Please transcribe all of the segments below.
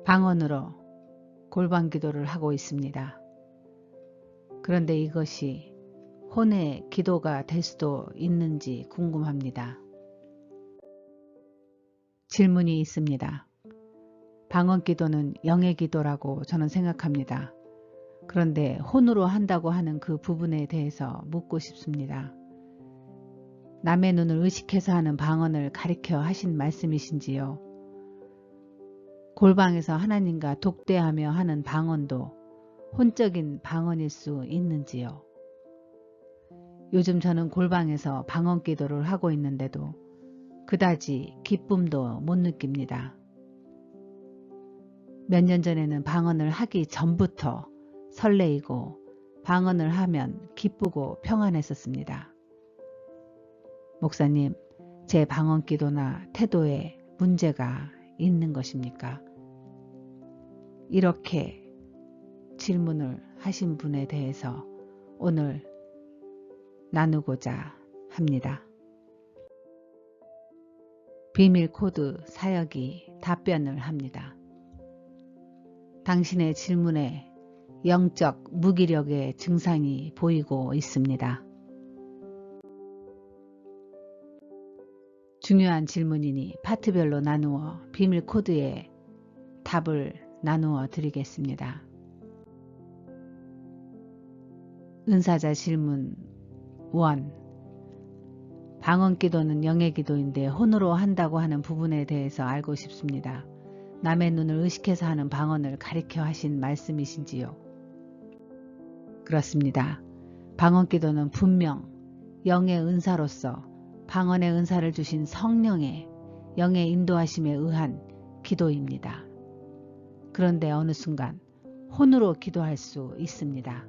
방언으로 골방 기도를 하고 있습니다. 그런데 이것이 혼의 기도가 될 수도 있는지 궁금합니다. 질문이 있습니다. 방언 기도는 영의 기도라고 저는 생각합니다. 그런데 혼으로 한다고 하는 그 부분에 대해서 묻고 싶습니다. 남의 눈을 의식해서 하는 방언을 가리켜 하신 말씀이신지요? 골방에서 하나님과 독대하며 하는 방언도 혼적인 방언일 수 있는지요? 요즘 저는 골방에서 방언 기도를 하고 있는데도 그다지 기쁨도 못 느낍니다. 몇 년 전에는 방언을 하기 전부터 설레이고 방언을 하면 기쁘고 평안했었습니다. 목사님, 제 방언 기도나 태도에 문제가 있는 것입니까? 이렇게 질문을 하신 분에 대해서 오늘 나누고자 합니다. 비밀 코드 사역이 답변을 합니다. 당신의 질문에 영적 무기력의 증상이 보이고 있습니다. 중요한 질문이니 파트별로 나누어 비밀 코드에 답을 나누어 드리겠습니다. 은사자 질문 1. 방언 기도는 영의 기도인데 혼으로 한다고 하는 부분에 대해서 알고 싶습니다. 남의 눈을 의식해서 하는 방언을 가리켜 하신 말씀이신지요? 그렇습니다. 방언 기도는 분명 영의 은사로서 방언의 은사를 주신 성령의 영의 인도하심에 의한 기도입니다. 그런데 어느 순간 혼으로 기도할 수 있습니다.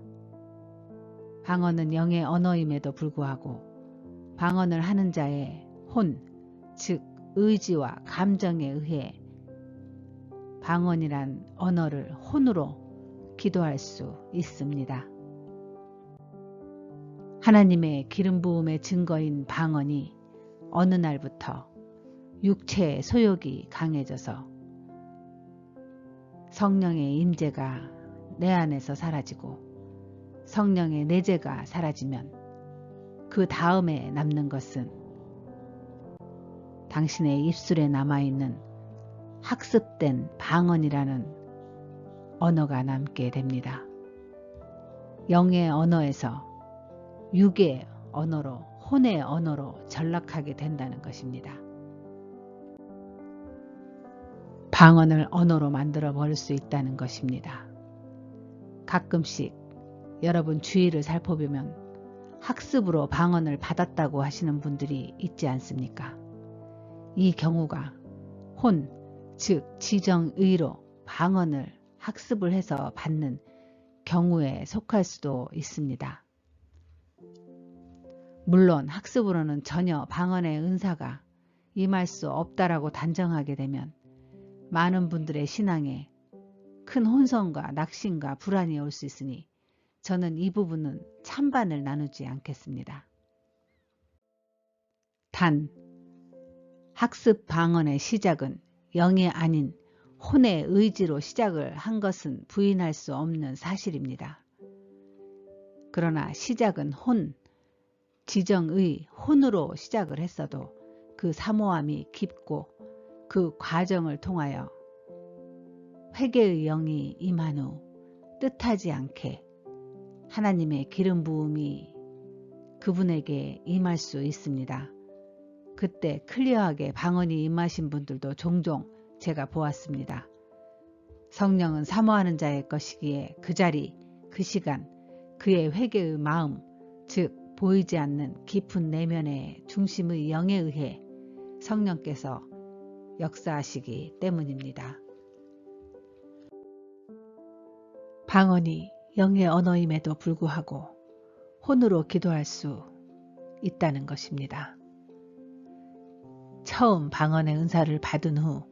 방언은 영의 언어임에도 불구하고 방언을 하는 자의 혼, 즉 의지와 감정에 의해 방언이란 언어를 혼으로 기도할 수 있습니다. 하나님의 기름 부음의 증거인 방언이 어느 날부터 육체의 소욕이 강해져서 성령의 임재가 내 안에서 사라지고 성령의 내재가 사라지면 그 다음에 남는 것은 당신의 입술에 남아있는 학습된 방언이라는 언어가 남게 됩니다. 영의 언어에서 육의 언어로 혼의 언어로 전락하게 된다는 것입니다. 방언을 언어로 만들어 버릴 수 있다는 것입니다. 가끔씩 여러분 주위를 살펴보면 학습으로 방언을 받았다고 하시는 분들이 있지 않습니까? 이 경우가 혼, 즉 지정의로 방언을 학습을 해서 받는 경우에 속할 수도 있습니다. 물론 학습으로는 전혀 방언의 은사가 임할 수 없다라고 단정하게 되면 많은 분들의 신앙에 큰 혼선과 낙심과 불안이 올 수 있으니 저는 이 부분은 찬반을 나누지 않겠습니다. 단, 학습 방언의 시작은 영이 아닌 혼의 의지로 시작을 한 것은 부인할 수 없는 사실입니다. 그러나 시작은 혼, 지정의 혼으로 시작을 했어도 그 사모함이 깊고 그 과정을 통하여 회개의 영이 임한 후 뜻하지 않게 하나님의 기름 부음이 그분에게 임할 수 있습니다. 그때 클리어하게 방언이 임하신 분들도 종종 제가 보았습니다. 성령은 사모하는 자의 것이기에 그 자리, 그 시간, 그의 회개의 마음, 즉 보이지 않는 깊은 내면의 중심의 영에 의해 성령께서 역사하시기 때문입니다. 방언이 영의 언어임에도 불구하고 혼으로 기도할 수 있다는 것입니다. 처음 방언의 은사를 받은 후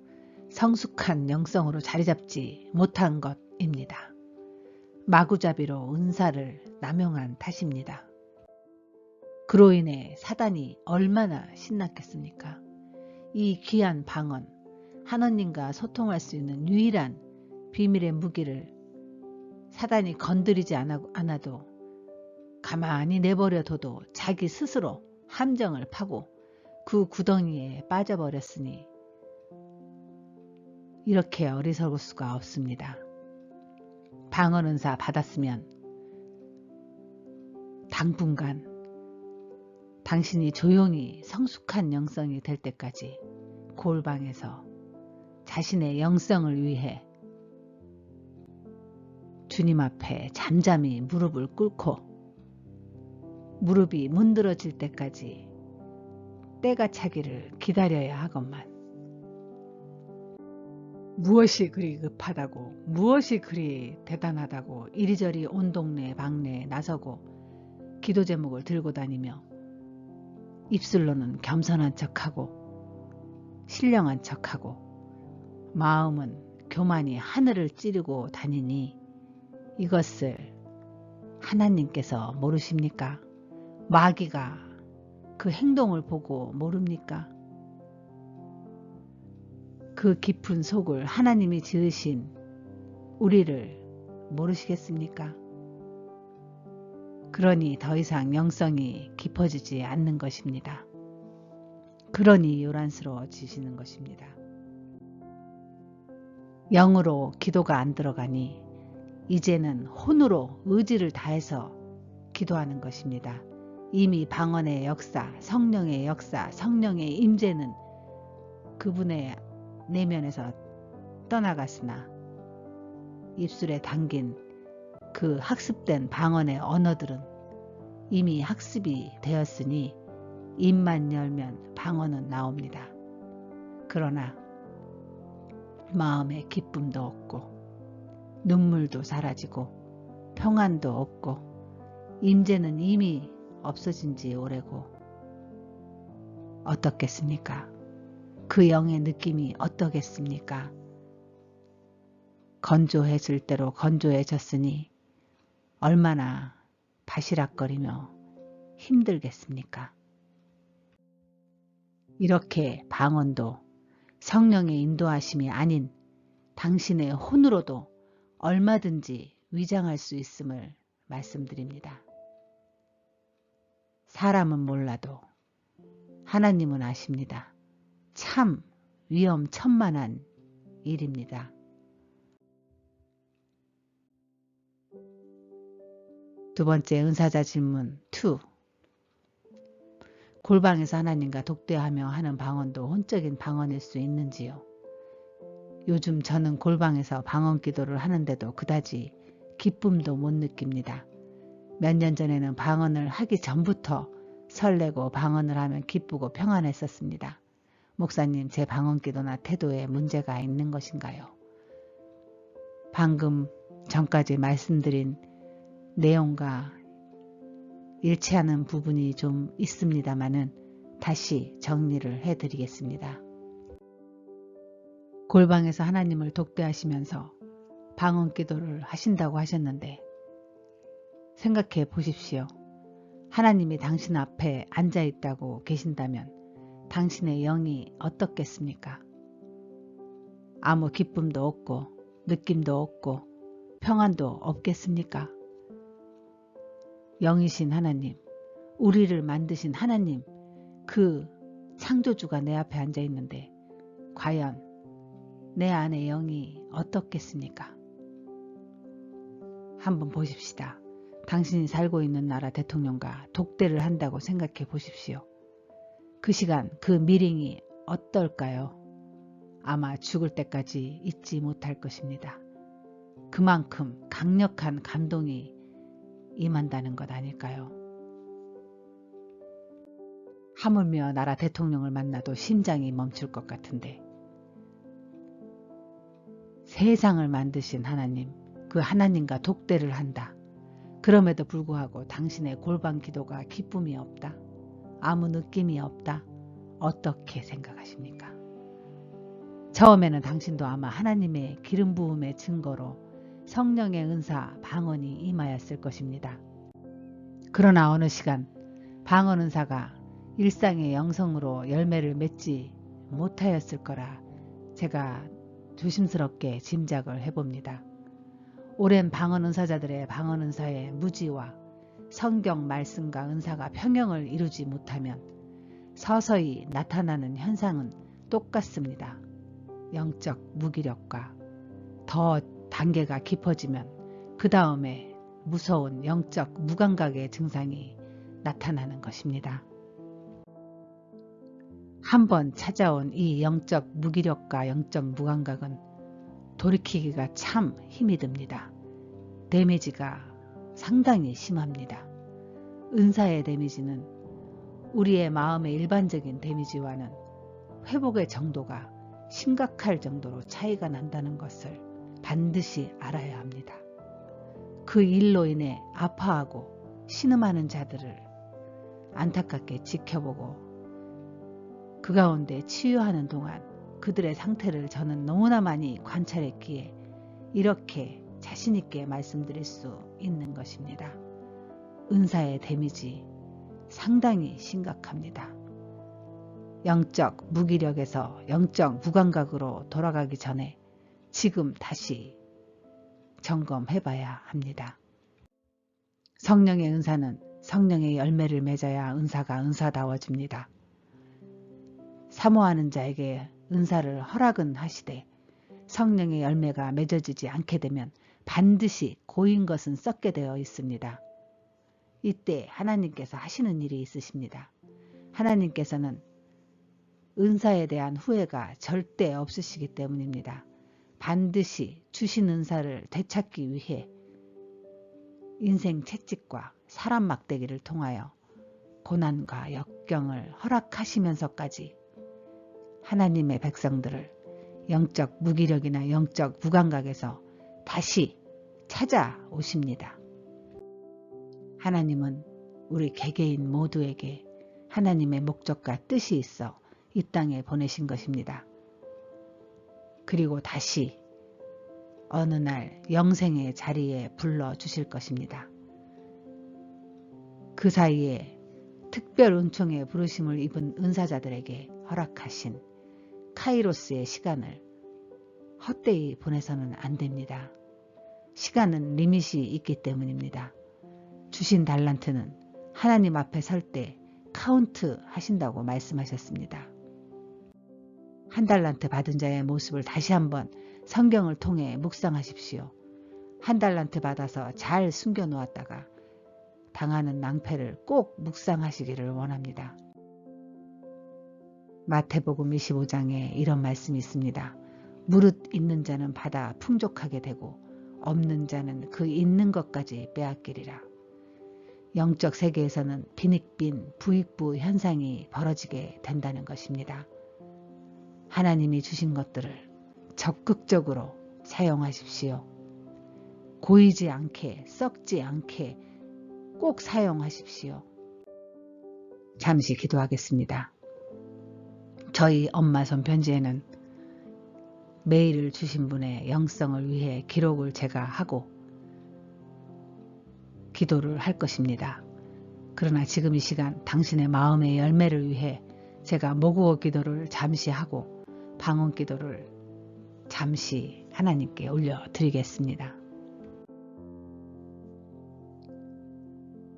성숙한 영성으로 자리잡지 못한 것입니다. 마구잡이로 은사를 남용한 탓입니다. 그로 인해 사단이 얼마나 신났겠습니까? 이 귀한 방언, 하나님과 소통할 수 있는 유일한 비밀의 무기를 사단이 건드리지 않아도 가만히 내버려둬도 자기 스스로 함정을 파고 그 구덩이에 빠져버렸으니 이렇게 어리석을 수가 없습니다. 방언은사 받았으면 당분간 당신이 조용히 성숙한 영성이 될 때까지 골방에서 자신의 영성을 위해 주님 앞에 잠잠히 무릎을 꿇고 무릎이 문드러질 때까지 때가 차기를 기다려야 하건만 무엇이 그리 급하다고 무엇이 그리 대단하다고 이리저리 온 동네 방네에 나서고 기도 제목을 들고 다니며 입술로는 겸손한 척하고 신령한 척하고 마음은 교만이 하늘을 찌르고 다니니 이것을 하나님께서 모르십니까? 마귀가 그 행동을 보고 모릅니까? 그 깊은 속을 하나님이 지으신 우리를 모르시겠습니까? 그러니 더 이상 영성이 깊어지지 않는 것입니다. 그러니 요란스러워지시는 것입니다. 영으로 기도가 안 들어가니 이제는 혼으로 의지를 다해서 기도하는 것입니다. 이미 방언의 역사, 성령의 역사, 성령의 임재는 그분의 내면에서 떠나갔으나 입술에 담긴 그 학습된 방언의 언어들은 이미 학습이 되었으니 입만 열면 방언은 나옵니다. 그러나 마음에 기쁨도 없고 눈물도 사라지고 평안도 없고 임재는 이미 없어진 지 오래고 어떻겠습니까? 그 영의 느낌이 어떠겠습니까? 건조해질 대로 건조해졌으니 얼마나 바시락거리며 힘들겠습니까? 이렇게 방언도 성령의 인도하심이 아닌 당신의 혼으로도 얼마든지 위장할 수 있음을 말씀드립니다. 사람은 몰라도 하나님은 아십니다. 참 위험천만한 일입니다. 두 번째 은사자 질문 2. 골방에서 하나님과 독대하며 하는 방언도 혼적인 방언일 수 있는지요? 요즘 저는 골방에서 방언 기도를 하는데도 그다지 기쁨도 못 느낍니다. 몇 년 전에는 방언을 하기 전부터 설레고 방언을 하면 기쁘고 평안했었습니다. 목사님, 제 방언 기도나 태도에 문제가 있는 것인가요? 방금 전까지 말씀드린 내용과 일치하는 부분이 좀 있습니다마는 다시 정리를 해드리겠습니다. 골방에서 하나님을 독대하시면서 방언 기도를 하신다고 하셨는데 생각해 보십시오. 하나님이 당신 앞에 앉아 있다고 계신다면 당신의 영이 어떻겠습니까? 아무 기쁨도 없고 느낌도 없고 평안도 없겠습니까? 영이신 하나님, 우리를 만드신 하나님, 그 창조주가 내 앞에 앉아 있는데 과연 내 안의 영이 어떻겠습니까? 한번 보십시다. 당신이 살고 있는 나라 대통령과 독대를 한다고 생각해 보십시오. 그 시간 그 미링이 어떨까요? 아마 죽을 때까지 잊지 못할 것입니다. 그만큼 강력한 감동이 임한다는 것 아닐까요? 하물며 나라 대통령을 만나도 심장이 멈출 것 같은데 세상을 만드신 하나님, 그 하나님과 독대를 한다. 그럼에도 불구하고 당신의 골방 기도가 기쁨이 없다. 아무 느낌이 없다. 어떻게 생각하십니까? 처음에는 당신도 아마 하나님의 기름 부음의 증거로 성령의 은사 방언이 임하였을 것입니다. 그러나 어느 시간 방언 은사가 일상의 영성으로 열매를 맺지 못하였을 거라 제가 조심스럽게 짐작을 해봅니다. 오랜 방언 은사자들의 방언 은사의 무지와 성경 말씀과 은사가 평형을 이루지 못하면 서서히 나타나는 현상은 똑같습니다. 영적 무기력과 더 단계가 깊어지면 그 다음에 무서운 영적 무감각의 증상이 나타나는 것입니다. 한번 찾아온 이 영적 무기력과 영적 무감각은 돌이키기가 참 힘이 듭니다. 데미지가 상당히 심합니다. 은사의 데미지는 우리의 마음의 일반적인 데미지와는 회복의 정도가 심각할 정도로 차이가 난다는 것을 반드시 알아야 합니다. 그 일로 인해 아파하고 신음하는 자들을 안타깝게 지켜보고 그 가운데 치유하는 동안 그들의 상태를 저는 너무나 많이 관찰했기에 이렇게 자신있게 말씀드릴 수 있는 것입니다. 은사의 데미지 상당히 심각합니다. 영적 무기력에서 영적 무감각으로 돌아가기 전에 지금 다시 점검해봐야 합니다. 성령의 은사는 성령의 열매를 맺어야 은사가 은사다워집니다. 사모하는 자에게 은사를 허락은 하시되 성령의 열매가 맺어지지 않게 되면 반드시 고인 것은 썩게 되어 있습니다. 이때 하나님께서 하시는 일이 있으십니다. 하나님께서는 은사에 대한 후회가 절대 없으시기 때문입니다. 반드시 주신 은사를 되찾기 위해 인생 채찍과 사람 막대기를 통하여 고난과 역경을 허락하시면서까지 하나님의 백성들을 영적 무기력이나 영적 무감각에서 다시 찾아오십니다. 하나님은 우리 개개인 모두에게 하나님의 목적과 뜻이 있어 이 땅에 보내신 것입니다. 그리고 다시 어느 날 영생의 자리에 불러주실 것입니다. 그 사이에 특별 은총의 부르심을 입은 은사자들에게 허락하신 카이로스의 시간을 헛되이 보내서는 안 됩니다. 시간은 리밋이 있기 때문입니다. 주신 달란트는 하나님 앞에 설 때 카운트 하신다고 말씀하셨습니다. 한 달란트 받은 자의 모습을 다시 한번 성경을 통해 묵상하십시오. 한 달란트 받아서 잘 숨겨놓았다가 당하는 낭패를 꼭 묵상하시기를 원합니다. 마태복음 25장에 이런 말씀이 있습니다. 무릇 있는 자는 받아 풍족하게 되고 없는 자는 그 있는 것까지 빼앗기리라. 영적 세계에서는 빈익빈 부익부 현상이 벌어지게 된다는 것입니다. 하나님이 주신 것들을 적극적으로 사용하십시오. 고이지 않게 썩지 않게 꼭 사용하십시오. 잠시 기도하겠습니다. 저희 엄마 손 편지에는 메일을 주신 분의 영성을 위해 기록을 제가 하고 기도를 할 것입니다. 그러나 지금 이 시간 당신의 마음의 열매를 위해 제가 모국어 기도를 잠시 하고 방언 기도를 잠시 하나님께 올려드리겠습니다.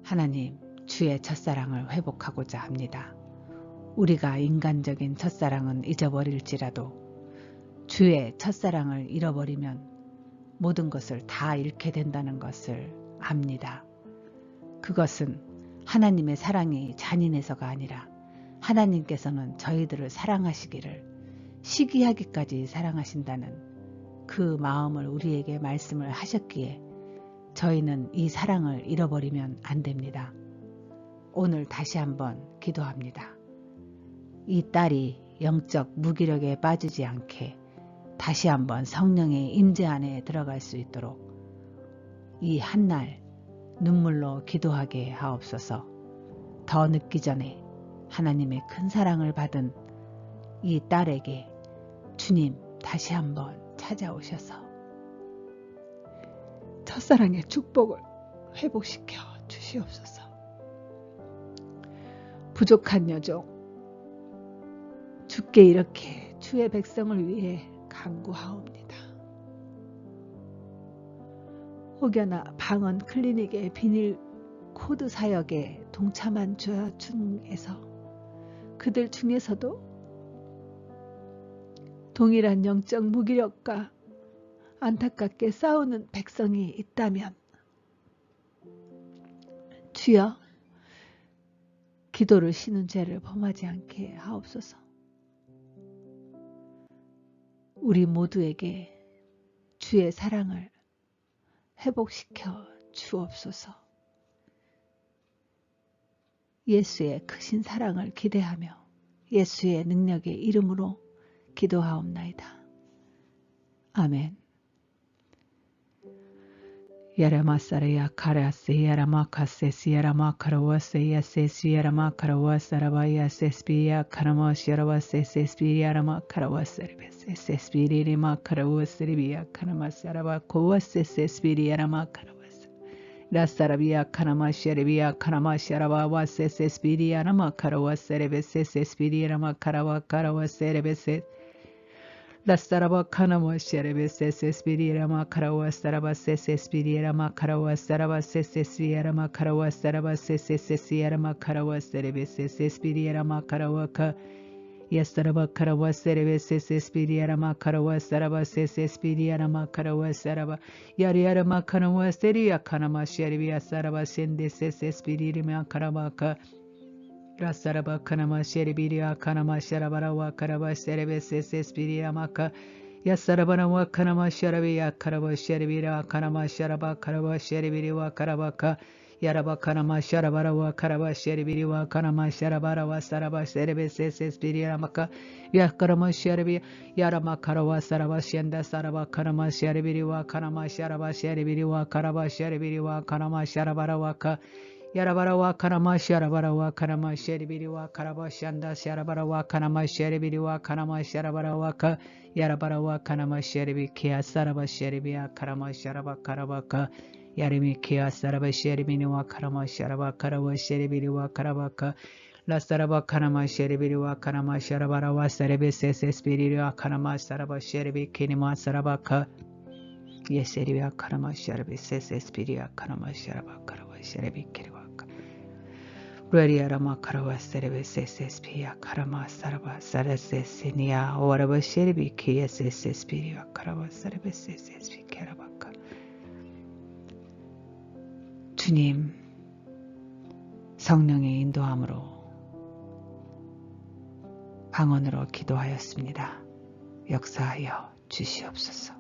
하나님, 주의 첫사랑을 회복하고자 합니다. 우리가 인간적인 첫사랑은 잊어버릴지라도 주의 첫사랑을 잃어버리면 모든 것을 다 잃게 된다는 것을 압니다. 그것은 하나님의 사랑이 잔인해서가 아니라 하나님께서는 저희들을 사랑하시기를 시기하기까지 사랑하신다는 그 마음을 우리에게 말씀을 하셨기에 저희는 이 사랑을 잃어버리면 안 됩니다. 오늘 다시 한번 기도합니다. 이 딸이 영적 무기력에 빠지지 않게 다시 한번 성령의 임재 안에 들어갈 수 있도록 이 한날 눈물로 기도하게 하옵소서. 더 늦기 전에 하나님의 큰 사랑을 받은 이 딸에게 주님 다시 한번 찾아오셔서 첫사랑의 축복을 회복시켜 주시옵소서. 부족한 여종, 주께 이렇게 주의 백성을 위해 간구하옵니다. 혹여나 방언 클리닉의 비닐 코드 사역에 동참한 자 중에서 그들 중에서도 동일한 영적 무기력과 안타깝게 싸우는 백성이 있다면 주여 기도를 쉬는 죄를 범하지 않게 하옵소서. 우리 모두에게 주의 사랑을 회복시켜 주옵소서. 예수의 크신 사랑을 기대하며 예수의 능력의 이름으로 기도하옵나이다. 아멘. 야라마사라야 카라세 야라마카세스 야라마카라와세 야세스 야라마카라와사라바야 세스비야 카라마시 야라와세스비 야라마카라와세르베스 세스비리마카라와세리비야 카라마사라바 코와세스비리 야라마카라와세 라사라비야 카라마시아리비야 카라마시아라바와세 세스비리 야라마카라와세레베스 세스비리 야라마카라와카라와세레베스 라사라바 카나마 셰레베세 세스비리라마 카라와 사라바 세스비리라마 카라와 사라바 세스비리라마 카라와 사라바 세스비리라마 카라와 세레베세 세스비리라마 카라와카 야사라바 카라와 세레베세 세스비리라마 카라와 사라바 세스비리라마 카라와 사라바 야리야라마 카나와 세리야 카나마 셰리비야 사라바 센데세 세스비리라마 카라마카 라사라바 카나마 셰리비리아 카나마 샤라바라와 카라바 세레베세 세스비리아마카 야사라바나와 카나마 샤라비야 카라바 셰리비라 카나마 샤라바 카라바 셰리비리와 카라바카 야라바 카나마 샤라바라와 카라바 셰리비리와 카나마 샤라바라와 사라바 세레베세 세스비리아마카 야카라마 셰리비 야라마 카라와 사라바 셴다 사라바 카나마 셰리비리와 카나마 샤라바 셰리비리와 카라바 셰리비리와 카나마 샤라바라와카 야라바라와 카나마 샤라바라와 카나마 셰리비리와 카라바 샨다 샤라바라와 카나마 셰리비리와 카나마 샤라바라와 카 야라바라와 카나마 셰리비 키아 사라바 셰리비야 카라마 샤라바 카라바카 야리미 키아 사라바 셰리비니와 카라마 샤라바 카라와 셰리비리와 카라바카 라사라바 카나마 셰리비리와 카나마 샤라바라와 사레베세 세스비리와 카나마 사라바 셰리비 키니마 사라바카 예세리와 카나마 샤라비 세스비리와 카나마 샤라바 카라와 셰리비 키리와 Rariarama Karawa Serebesespia Karama Saraba Sarasesinia Oraba Sheribi Kiasespiria Karawa Serebesespi Karabaka 주님 성령의 인도함으로 방언으로 기도하였습니다. 역사하여 주시옵소서.